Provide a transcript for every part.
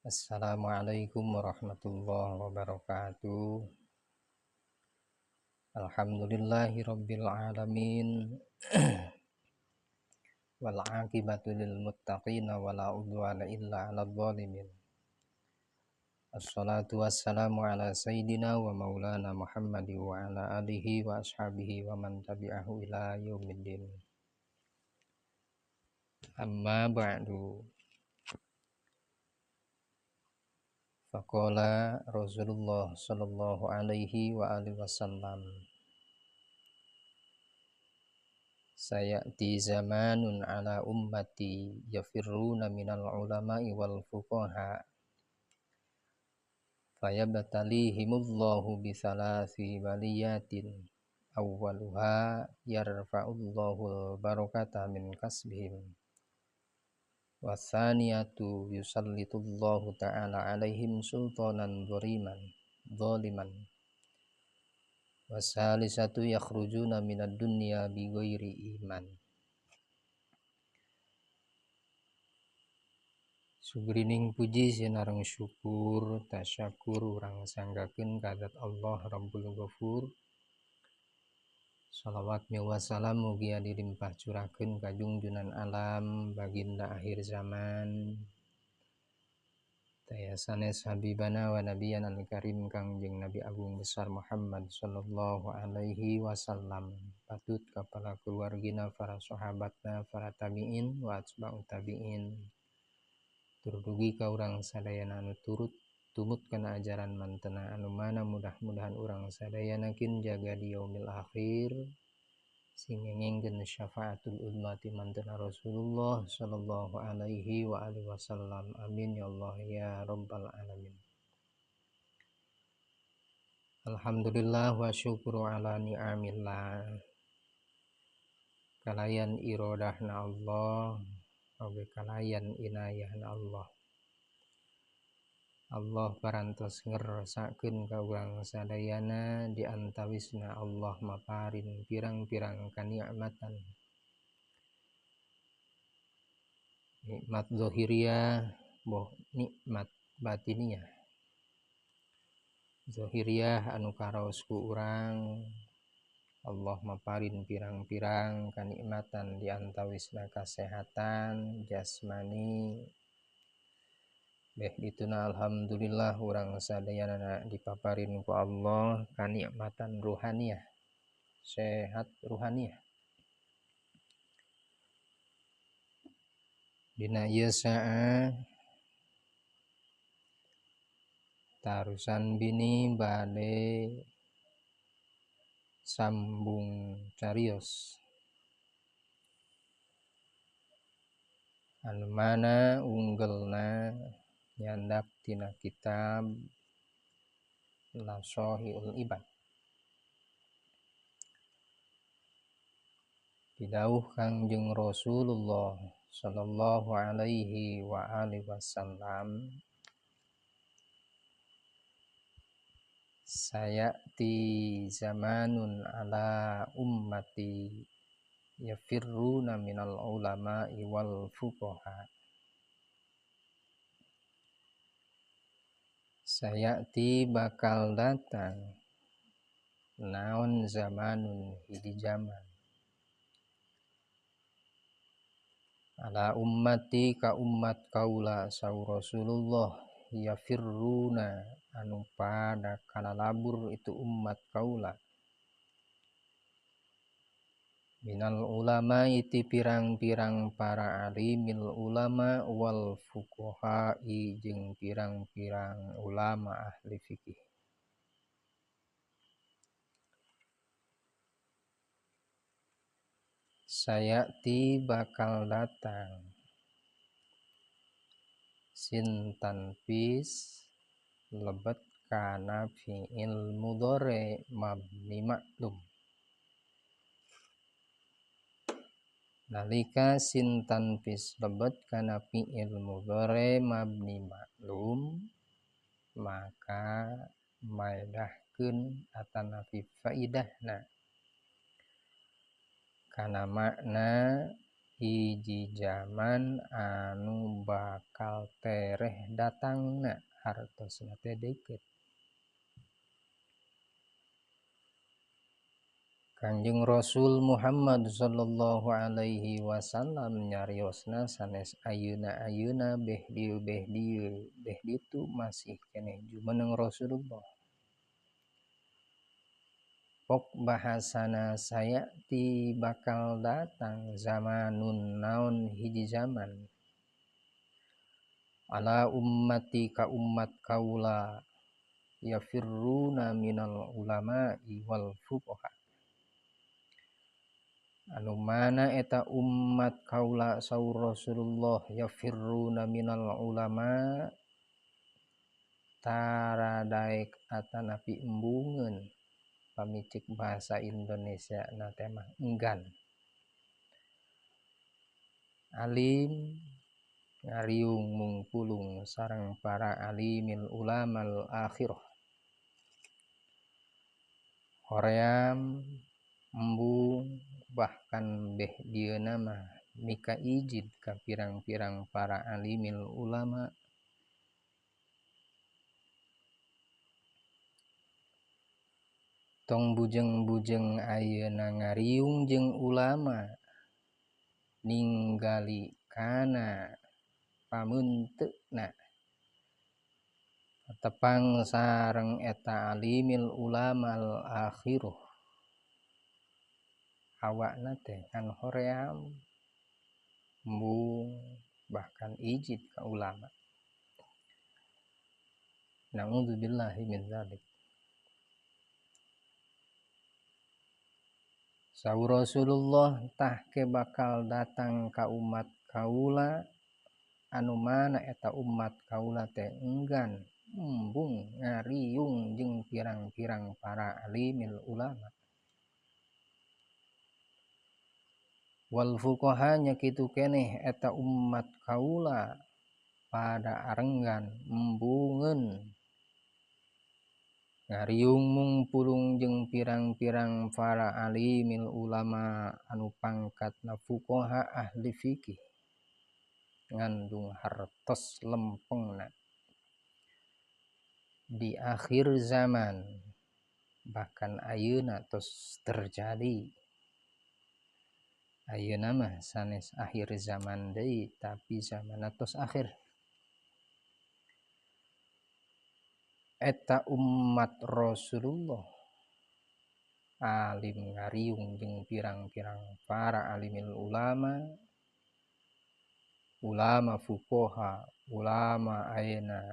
Assalamualaikum warahmatullahi wabarakatuh. Alhamdulillahi rabbil alamin. Wal aqibatu lil muttaqin wala udwana illa 'alal zalimin. Assalatu wassalamu ala sayyidina wa maulana Muhammadi wa ala alihi wa ashabihi wa man tabi'ahu ila yaumiddin. Amma ba'du. Faqala Rasulullah sallallahu alaihi wa alihi wasallam, sayati zamanun ala ummati yafirruna minal ulama'i wal fuqaha fayabtalihimullahu bisalasi waliyatin awwaluha yarfa'ullahu barakata min kasbihim wasaniyatu yusallitullahu ta'ala alaihim sultanan zaliman wasalisatu yakhrujuna minad dunya bighairi iman. Sugrining puji sinareng syukur tasyakur urang sanggakeun kadat Allah Rabbul Ghafur. Shalawat miwa salam mugia dilimpah curakeun ka junjunan alam baginda akhir zaman taya sanes habibana wa nabiyana al-karim kangjeng Nabi Agung besar Muhammad sallallahu alaihi wasallam, patut kapala keluargina, para sahabatna, para tabi'in wa atba'u tabi'in, turdugi ka urang sadayana anu turut tumut kana ajaran mantena anu mana mudah-mudahan urang sadayanakeun jaga di yaumil akhir sing ngengengkeun syafaatul ummati mantena Rasulullah sallallahu alaihi wa alihi wasallam. Amin ya Allah ya rabbal alamin. Alhamdulillah wa syukru ala ni'amillah. Kalayan irodahna Allah oge kalayan inayahna Allah. Allah parantos ngerosakeun ka urang sadayana di antawisna Allah maparin pirang-pirang kanikmatan. Nikmat zahiriyah boh nikmat batiniyah. Zahiriyah anu karaos ku urang Allah maparin pirang-pirang kanikmatan di antawisna kasehatan jasmani. Beh dituna alhamdulillah urang sadayana dipaparin ku Allah kanikmatan ruhaniyah, sehat ruhaniyah. Dina ieu saah tarusan bini bade sambung carios anu mana unggelna nyandak tina kitab Nashai'ul Ibad. Pidauh Kangjeng Rasulullah sallallahu alaihi wa alihi wasallam, sayati zamanun ala ummati yafirruna minal ulama'i wal fuqaha. Sayati bakal datang naon zamanun hiji zaman ala ummati ka umat kaula saur Rasulullah yafirruna anu pada kalalabur itu umat kaula minal ulama iti pirang-pirang para alimil ulama wal fuqaha'i jeung pirang-pirang ulama ahli fikih. Sayati bakal datang sin tanfis lebet kana fi'il mudhari mabni maklum. Nalika sin tanfis lebet kana fi'il mudhari mabni maklum maka maedahkeun atanapi faidahna kana makna hiji zaman anu bakal tereh datangna hartosna teh deukeut. Kanjeng Rasul Muhammad sallallahu alaihi wasallam nyariosna sanes ayeuna beh ditu masih keneh jumeneng Rasulullah. Pok bahasana saya ti bakal datang zamanun naon hiji zaman. Ala ummati ka ummat kaula yafirruna minal ulama'i wal fuqaha. Anu mana eta ummat kaula saur Rasulullah yafirruna minal ulama taradaek atanapi embungeun pamicik bahasa Indonesia na teh mah enggan. Alim ngariung mungpulung sareng para alimil ulamal akhirah. Hoream embung bahkan beh dieuna mah mika ijid ka pirang-pirang para alimil ulama tong bujeng-bujeng ayeuna ngariung jeung ulama ninggali kana pamunteuna tepang sareng eta alimil ulamal akhirah. Awakna teh kan hoream embung bahkan ijid ka ulama. Na'udzubillahi min dzalik. Saur Rasulullah tah ke bakal datang ka umat kaula anu mana eta umat kaula teh enggan embung ngariung jeung pirang-pirang para alimil ulama. Wal fuqaha nya kitu keneh eta umat kaula pada arenggan embungeun ngariung mungpulung jeung pirang-pirang para alimil ulama anu pangkatna fuqaha ahli fikih ngandung hartos lempengna di akhir zaman bahkan ayeuna tos terjadi. Ayeuna mah sanes akhir zaman deui tapi zamanna tos akhir. Eta ummat Rasulullah alim ngariung jeung pirang-pirang para alimil ulama fuqaha, ulama ayeuna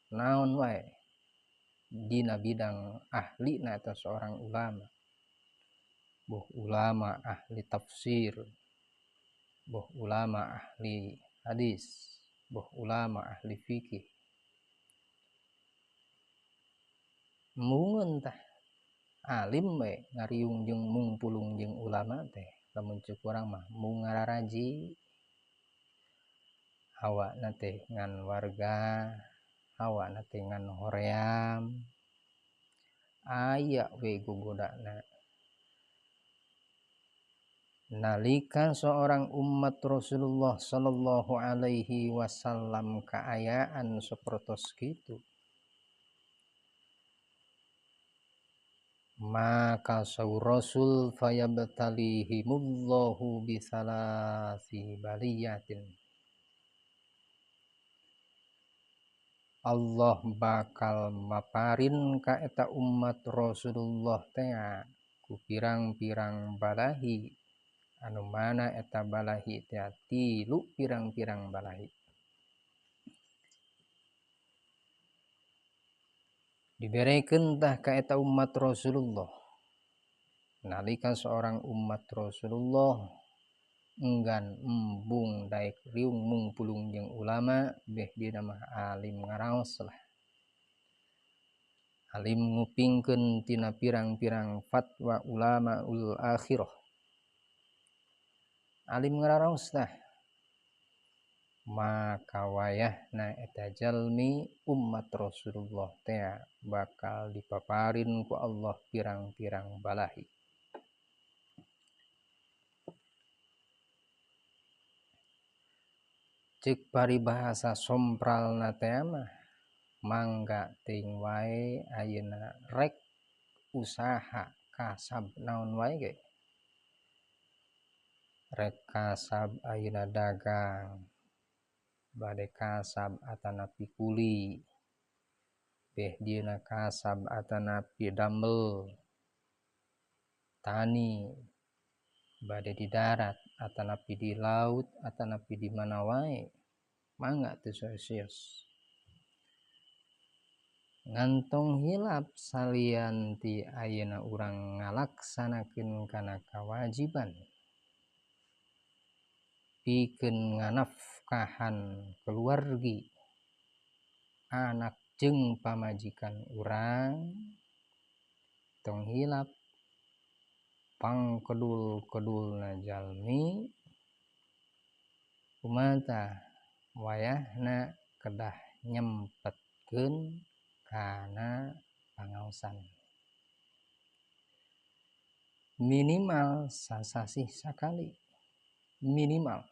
naon wae dina bidang ahlina eta seorang ulama. Boh ulama ahli tafsir, boh ulama ahli hadis, boh ulama ahli fikih. Embungeun tah alim we ngariung jeung mungpulung jeung ulama teh lamun ceuk urang mah mung ngararaji awakna teh ngan warga, awakna teh ngan hoream aya we gogodana. Nalika seorang umat Rasulullah sallallahu alaihi wasallam kaayaan sapertos kitu, maka saur Rasul fayabtalihimullahu bisalasi baliyatin. Allah bakal maparin ka eta umat Rasulullah teh ku pirang-pirang balahi anu mana eta balahi teh tilu pirang-pirang balahi. Diberekeun tah ka eta umat Rasulullah nalika seorang umat Rasulullah enggan embung daek riung mungpulung jeung ulama beh dina mah alim ngaraos lah. Alim ngupingkeun tina pirang-pirang fatwa ulamaul akhirah. Alim ngaraos tah maka wayahna eta jalmi umat Rasulullah teh bakal dipaparin ku Allah pirang-pirang balahi. Cek paribahasa sompralna teh mah mangga ting wae ayeuna rek usaha kasab naon wae ge. Rek kasab ayeuna dagang, bade kasab atanapi kuli, beh dieuna kasab atanapi dambel, tani, bade di darat atanapi di laut atanapi di mana wae mangga teu sia-sios. Ngantong hilap salian ti ayeuna urang ngalaksanakeun kana kawajiban pikeun nganafkahan keluargi anak jeung pamajikan urang, tong hilap pangkedul-kedulna jalmi kumaha wayahna kedah nyempetkeun kana pangaosan. Minimal sasasih sakali, minimal.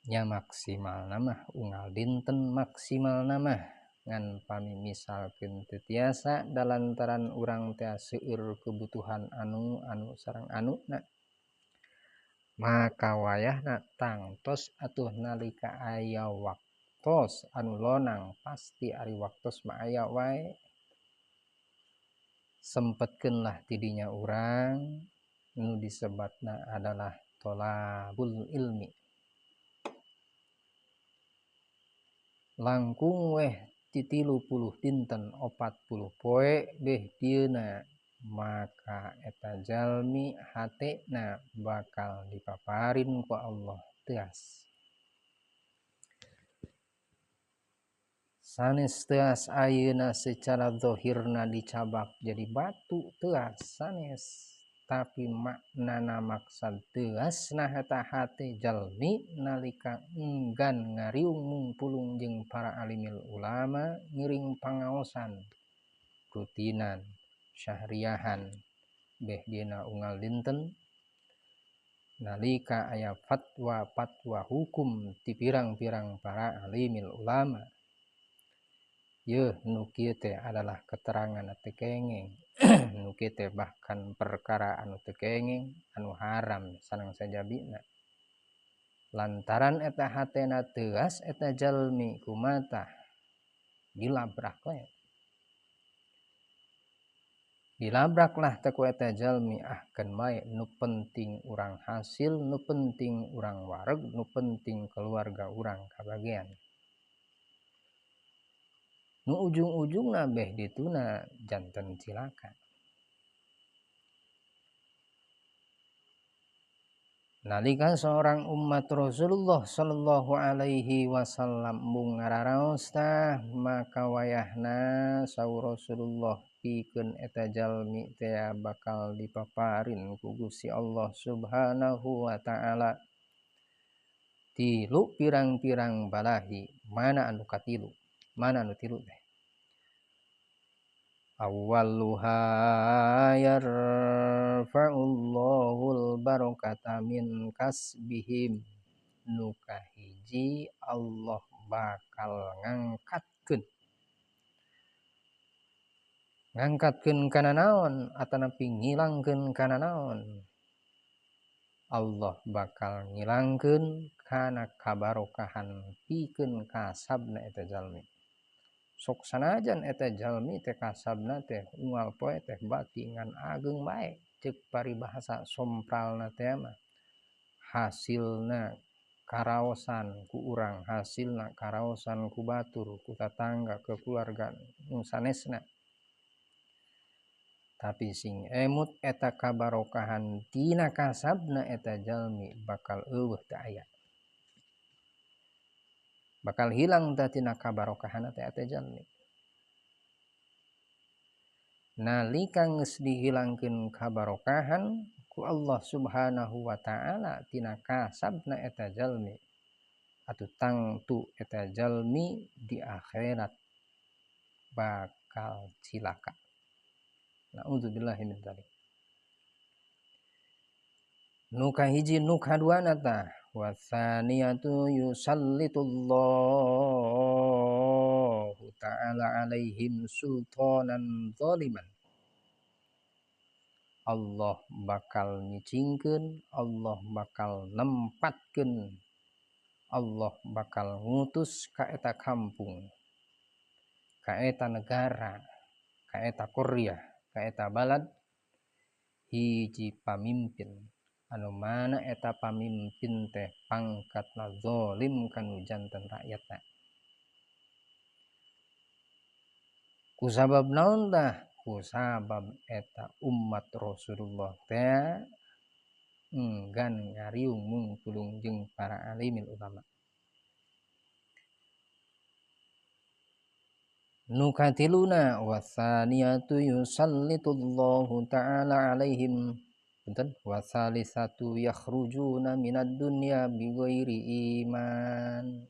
Nya maksimalna mah unggal dinten maksimalna mah ngan pamimisalkeun teu tiasa dalantaran urang teh seueur kebutuhan anu sareng anuna, maka wayahna tangtos atuh nalika aya waktos anu lonang pasti ari waktos mah aya wae. Sempetkeunlah tidinya urang nu disebatna adalah tholabul ilmi. Langkung weh ti 30 dinten 40 poe beh dieuna maka eta jalmi hatena bakal dipaparin ku Allah teas. Sanes teas ayeuna secara zahirna dicabak jadi batu teas sanes, tapi maknana maksad teasna eta hate jalmi nalika enggan ngariung mungpulung jeung para alimil ulama ngiring pangaosan rutinan syahriahan beh dieuna unggal dinten nalika aya fatwa hukum ti pirang-pirang para alimil ulama. Yeuh nu kieu teh adalah keterangan teu kengeng nu kieu teh bahkan perkara anu teu kengeng anu haram sareng sajabina. Lantaran eta hatena teuas eta jalmi kumaha dilabrak we. Dilabraklah teh ku eta jalmi ahkeun bae nu penting urang hasil, nu penting urang wareg, nu penting keluarga urang kabagean. Nu ujung-ujungna beh dituna janten cilaka. Nalika seorang umat Rasulullah sallallahu alaihi wasallam mung ngararaos tah maka wayahna saur Rasulullah pikeun eta jalmi teh bakal dipaparin ku Gusti Allah Subhanahu wa taala tilu pirang-pirang balahi. Mana anu katilu? Mana anu tilu teh? Awwaluha yarfa'ullahul barakata min kasbihim. Nu kahiji Allah bakal ngangkatkeun kana naon atanapi ngilangkeun kana naon. Allah bakal ngilangkeun kana kabarokahan pikeun kasabna eta jalmi. Sok sanajan eta jalmi teh kasabna teh unggal poe teh bati ngan ageng bae ceuk paribahasa sompralna teh mah hasilna karaosan ku urang, hasilna karaosan ku batur, ku tatangga, ku keluarga nu sanesna. Tapi sing emut eta kabarokahan tina kasabna eta jalmi bakal eueuh teu aya. Bakal hilang tah tina kabarokahan eta jalmi. Nalika geus dihilangkeun kabarokahan ku Allah Subhanahu wa taala tina kasabna eta jalmi, atuh tangtu eta jalmi di akhirat bakal cilaka. Naudzubillahi min dzalik. Nu kahiji nu kaduana tah Wasaniyatu yusallitullahu ta'ala alaihim sultanan zaliman. Allah bakal nyicingkeun, Allah bakal nempatkeun, Allah bakal ngutus ka eta kampung, ka eta negara, ka eta qaryah, ka eta balad hiji pamimpin anu mana eta pamimpin teh pangkatna zalim kanu janten rakyatna. Kusabab naon tah? Kusabab eta umat Rasulullah teh enggan ngariung mungkulung jeung para alimin ulama. Nu katiluna wasaniyatu yusallitullahu ta'ala alaihim punten wasalisatu yakhrujuna minad dunya bighairi iman.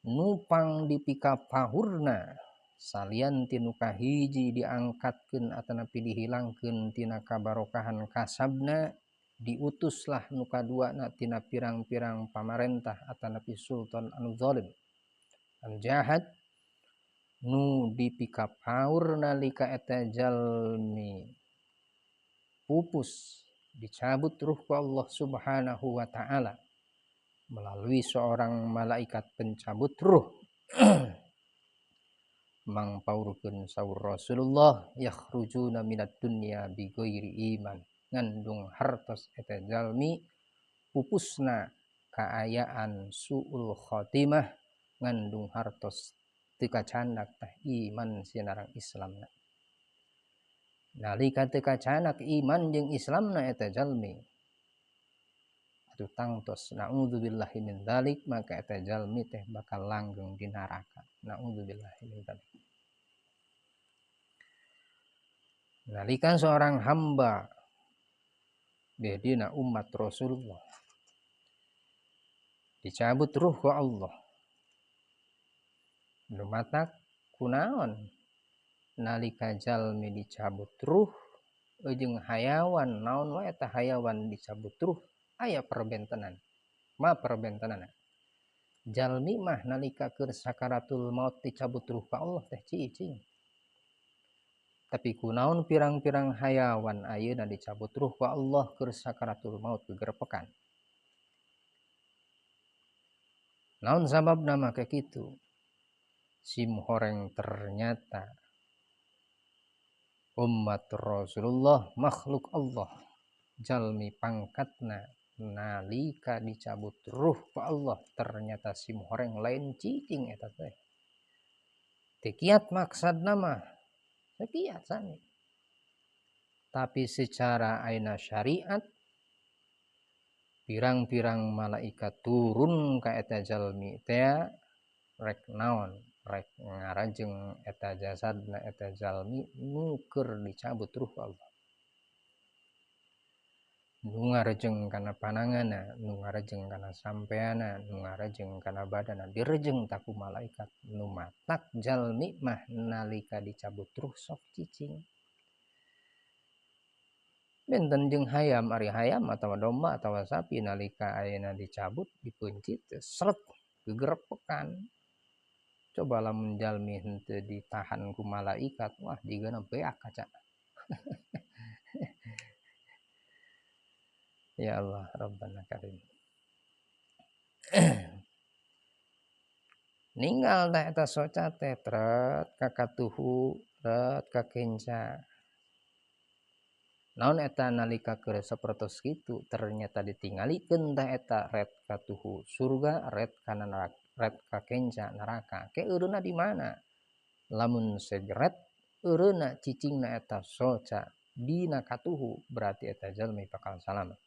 Nupang dipikapahurna salian tinu kahiji diangkatkeun atanapi dihilangkeun tina kabarokahan kasabna, diutuslah nu kaduana tina pirang-pirang pamarentah atanapi sultan anu zalim anu jahat, nu dipikapaur nalika eta jalmi pupus dicabut ruh ku Allah Subhanahu wa ta'ala melalui seorang malaikat pencabut ruh. Mangpaurkeun saur Rasulullah yakhrujuna minad dunya bighairi iman, ngandung hartos eta jalmi pupusna kaayaan suul khotimah, ngandung hartos teu kacandak tah iman sinarang Islamna. Nalika teu kacanak iman jeung Islamna eta jalmi, atuh tangtos naudzubillahi min dzalik, maka eta jalmi teh bakal langgeng di neraka. Naudzubillahi min dzalik. Nalika seorang hamba bedina umat Rasulullah dicabut ruh ku Allah, lumatak kunaon nalika jalmi dicabut ruh jeung hayawan naon wae eta hayawan dicabut ruh aya perbentenan. Ma perbentenana jalmi mah nalika keur sakaratul maut dicabut ruh ka Allah teh cicing, tapi kunaon pirang-pirang hayawan ayeuna dicabut ruh ku Allah keur sakaratul maut gegerpekan. Naon sababna maka kitu? Sim horeng ternyata umat Rasulullah makhluk Allah, jalmi pangkatna nalika dicabut ruh ku Allah ternyata sim horeng lain cicing eta teh. Teu kiat maksudna mah, sakiat sami. Tapi secara ayeuna syariat pirang-pirang malaikat turun ka eta jalmi teh rek naon? Rek ngarajeng eta jasadna eta jalmi nu keur dicabut ruh Allah. Nu ngarejeng kana pananganna, nu ngarejeng kana sampeana, nu ngarejeng kana badana, direjeng taku malaikat. Nu matak jalmi mah nalika dicabut ruh sok cicing. Benten jeung hayam, ari hayam atawa domba atawa sapi nalika ayeuna dicabut dipencit sret gegerpekan. Coba lamun jalmi henteu ditahan ku malaikat, wah digana beak kaca. Ya Allah Rabbana Karim. Ninggal dah eta soca teh tret ka katuhu, tret ka kenca. Naon eta nalika keur sapertos kitu ternyata ditingalikeun tah eta ret katuhu surga, ret kana neraka, ret ka kenca neraka. Ke eureuna di mana? Lamun segeret eureuna cicingna eta soca dina katuhu berarti eta jalmi bakal salamet.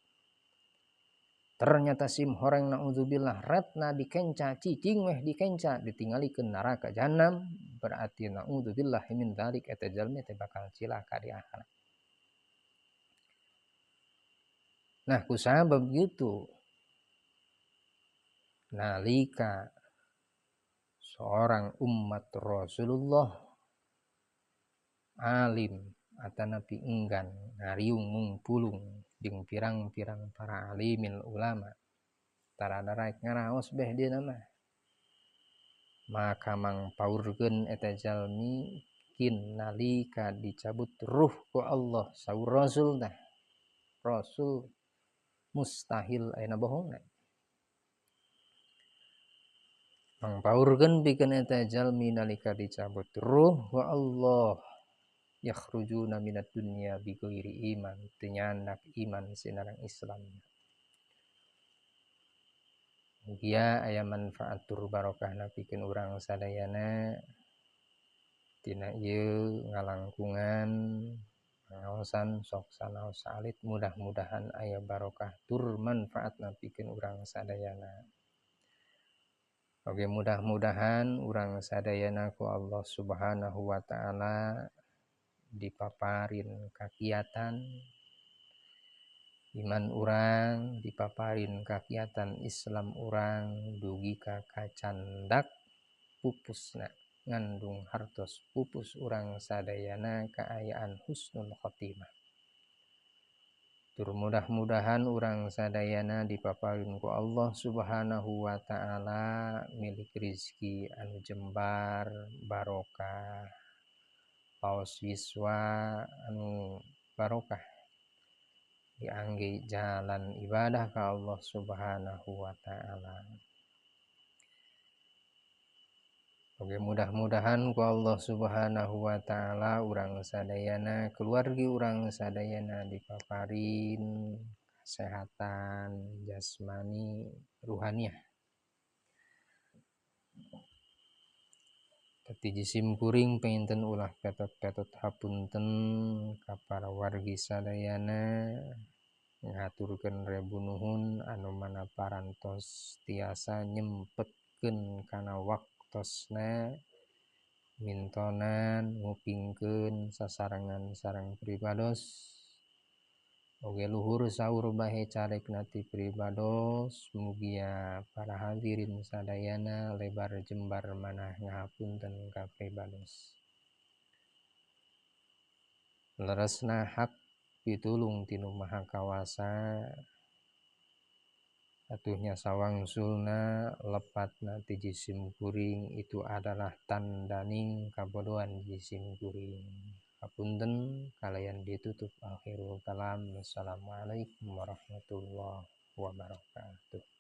Ternyata sim horeng naudzubillah retna dikenca cicing meh dikenca ditingalikeun neraka jahanam, berarti naudzubillah min dzalik eta jalmi teh bakal cilaka di akhirat. Nah kusabab gitu nalika seorang umat Rasulullah alim atanapi enggan ngariung mungpulung jeung pirang-pirang para alimil ulama tarada raek ngaraos beh dieuna mah maka mangpaurkeun eta jalmi kin nalika dicabut ruh ku Allah saur Rasul tah Rasul mustahil ayeuna bohongna mangpaurkeun pikeun eta jalmi nalika dicabut ruh ku Allah yakhrujuna minad dunya bighairi iman teu nyandak iman sinareng Islam mugia aya manfaat tur barokahna pikeun urang sadayana tina ieu ngalangkungan ngaosan sok sanaos salit mudah-mudahan aya barokah tur manfaatna pikeun urang sadayana oge mudah-mudahan urang sadayana ku Allah Subhanahu wa taala dipaparin kakiatan iman urang dipaparin kakiatan Islam urang dugi ka kacandak pupusna ngandung hartos pupus urang sadayana kaayaan husnul khotimah tur mudah-mudahan urang sadayana dipaparin ku Allah Subhanahu wa taala milik rizki anu jembar barokah paos wiswa anu barokah diangge jalan ibadah ka Allah Subhanahu wa taala oge mudah-mudahan ku Allah Subhanahu wa taala urang sadayana keluargi urang sadayana dipaparin kesehatan jasmani ruhaniah tati jisim kuring pengenten ulah petot-petot hapunten ka para wargi sadayana ngaturkeun rebu nuhun anu mana parantos tiasa nyempetkeun kana waktosna mintonan ngupingkeun sasarengan sareng pribados oge luhur saur bahe carekna ti pribados mugia para hadirin sadayana lebar jembar manah ngahapunten ka pribados leresna hak pitulung tinu Maha Kawasa atuhnya sawangsulna lepatna ti jisim kuring itu adalah tandaning kabodohan jisim kuring hapunten kalayan ditutup akhirul kalam wassalamualaikum warahmatullahi wabarakatuh